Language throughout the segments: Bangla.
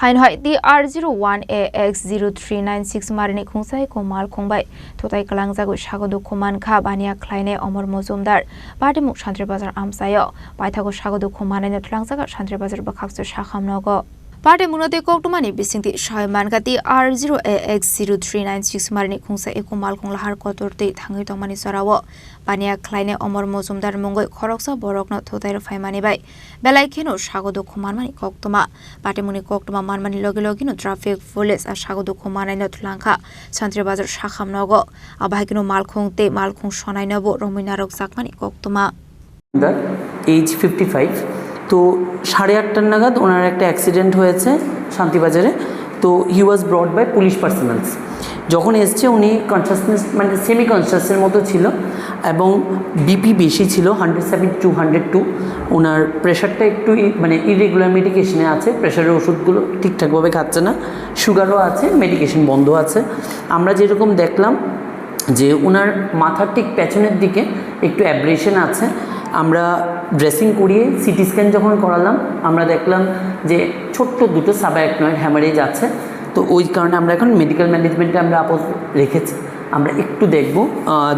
Hainhoi the R01AX0396 Marini Kungsai Komal Kongbai Totai Kalangzagu Shagodu Koman Ka Bania Kleine Omar Mozumdar Badimuk Shantri Bazar Amsayo Baitago Shagodu Koman and Tlangzaga Shantri Bazar Bakaksu Shaham Nogo Party Munate Koktumani Bisinti Shaimangati R0AX0396 Marini Kungsa Ekumal Kong Lahar Kotorti Tangitomani Sarawo Bania Kleine Omar Mozumdar Mungo Koroksa Borokno Totai Faimani Bay Belaikino Shagodu Komanmani Koktuma Party Muni Koktuma Manmani Logilogino Traffic Police a Shagodu Komana Notlanka Shantri Bazar Shaham Nogo Abahino Malkong Te Malkong Shonai Nobo Rominarok Sakmani Koktuma age 55 তো 8:30 নাগাদ ওনার একটা অ্যাক্সিডেন্ট হয়েছে শান্তিবাজারে তো হি ওয়াজ ব্রট বাই পুলিশ পার্সোনালস যখন এসছে উনি কনশাসনেস মানে সেমি কনশাসের মতো ছিল এবং বিপি বেশি ছিল 107/202 ওনার প্রেশারটা একটু মানে ইরেগুলার মেডিকেশনে আছে প্রেশারের ওষুধগুলো ঠিকঠাকভাবে খাচ্ছে না সুগারও আছে মেডিকেশন বন্ধ আছে আমরা যেরকম দেখলাম যে ওনার মাথার ঠিক পেছনের দিকে একটু অ্যাব্রেশন আছে আমরা ড্রেসিং করিয়ে সিটি স্ক্যান যখন করালাম আমরা দেখলাম যে ছোট্ট দুটো সাবঅ্যাকনয়েড হ্যামারেজ আছে তো ওই কারণে আমরা এখন মেডিকেল ম্যানেজমেন্টে আমরা আপাতত রেখেছি আমরা একটু দেখব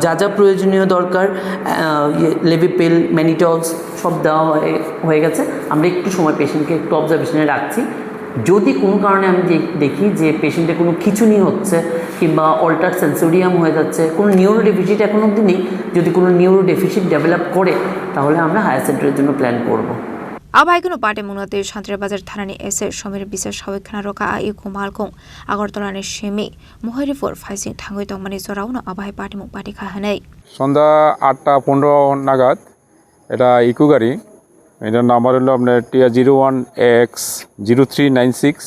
যা যা প্রয়োজনীয় দরকার লেভিপেল ম্যানিটলস সব দেওয়া হয়ে গেছে আমরা একটু সময় পেশেন্টকে একটু অবজারভেশনে রাখছি যদি কোনো কারণে আমি দেখি যে পেশেন্টের কোনো খিঁচুনি হচ্ছে কিংবা অল্টার সেন্সোরিয়াম হয়ে যাচ্ছে কোনো নিউরো ডেফিসিট এখন অবধি নেই যদি কোনো নিউরো ডেফিসিট ডেভেলপ করে তাহলে আমরা হায়ার সেন্টারের জন্য প্ল্যান করব আবাইকুনো পাটে মুনাতে শান্তিবাজার থানানি এসে সমীর বিশেষ সবেক্ষণা রকা আই কুমালকং আগরতলানে সেমি মহরিফোর ফাইসিং থাঙ্গই তমানি জরাউনো আবাই পাটি মুখ পাটি খাহানাই সন্ধ্যা 8:15 নাগাদ এটা ইকো গাড়ি এটার নাম্বার হলো আপনার TR01AX0396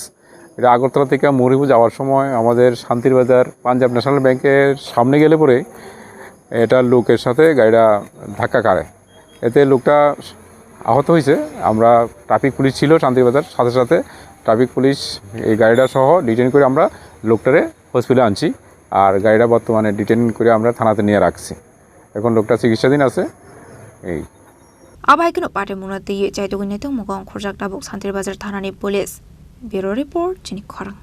এটা আগরতলা থেকে মহরিপুর যাওয়ার সময় আমাদের শান্তিবাজার পাঞ্জাব ন্যাশনাল ব্যাংকের সামনে গেলে পরে এটা লোকের সাথে গাড়িটা ধাক্কা খায় এতে লোকটা আহত হয়েছে আমরা ট্রাফিক পুলিশ ছিল শান্তিবাজার সাথে সাথে ট্রাফিক পুলিশ এই গাড়িটা সহ ডিটেন করে আমরা লোকটারে হসপিটালে আনছি আর গাড়িটা বর্তমানে ডিটেন করে আমরা থানাতে নিয়ে রাখছি এখন লোকটা চিকিৎসাধীন আছে এই আবাইকুনো পাটে মুনাতে চাইতগুনিতে মুগং খরজাক ডাবক শান্তিবাজার থানানি পুলিশ ব্যুরো রিপোর্ট চিনি খরাং